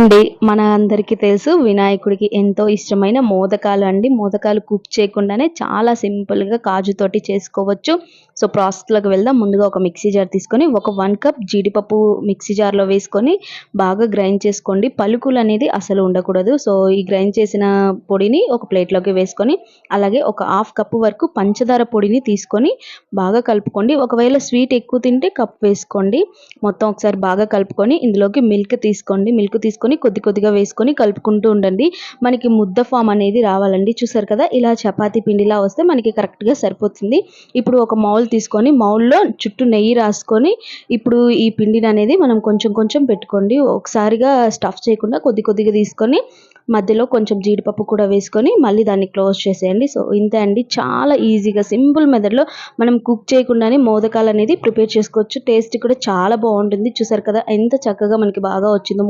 అండి. మన అందరికీ తెలుసు వినాయకుడికి ఎంతో ఇష్టమైన మోదకాలు అండి. మోదకాలు కుక్ చేయకుండానే చాలా సింపుల్‌గా కాజుతోటి చేసుకోవచ్చు. సో, ప్రాసెస్‌లోకి వెళ్దాం. ముందుగా ఒక మిక్సీ జార్ తీసుకొని ఒక 1 కప్ జీడిపప్పు మిక్సీ జార్‌లో వేసుకొని బాగా గ్రైండ్ చేసుకోండి. పలుకులనేది అసలు ఉండకూడదు. సో, ఈ గ్రైండ్ చేసిన పొడిని ఒక ప్లేట్‌లోకి వేసుకొని అలాగే ఒక హాఫ్ కప్పు వరకు పంచదార పొడిని తీసుకొని బాగా కలుపుకోండి. ఒకవేళ స్వీట్ ఎక్కువ తింటే కప్ వేసుకోండి. మొత్తం ఒకసారి బాగా కలుపుకొని ఇందులోకి మిల్క్ తీసుకోండి. మిల్క్ తీసుకొని కొద్ది కొద్దిగా వేసుకొని కలుపుకుంటూ ఉండండి. మనకి ముద్ద ఫామ్ అనేది రావాలండి. చూసారు కదా! ఇలా చపాతీ పిండిలా వస్తే మనకి కరెక్ట్‌గా సరిపోతుంది. ఇప్పుడు ఒక మౌల్ తీసుకొని మౌల్‌లో చుట్టూ నెయ్యి రాసుకొని ఇప్పుడు ఈ పిండిననేది మనం కొంచెం కొంచెం పెట్టుకోండి. ఒకసారిగా స్టఫ్ చేయకుండా కొద్ది కొద్దిగా తీసుకొని మధ్యలో కొంచెం జీడిపప్పు కూడా వేసుకొని మళ్ళీ దాన్ని క్లోజ్ చేసేయండి. సో, ఇంతే అండి. చాలా ఈజీగా సింపుల్ మెథడ్‌లో మనం కుక్ చేయకుండానే మోదకాలనేది ప్రిపేర్ చేసుకోవచ్చు. టేస్ట్ కూడా చాలా బావుంటుంది. చూసారు కదా! ఎంత చక్కగా మనకి బాగా వచ్చిందో.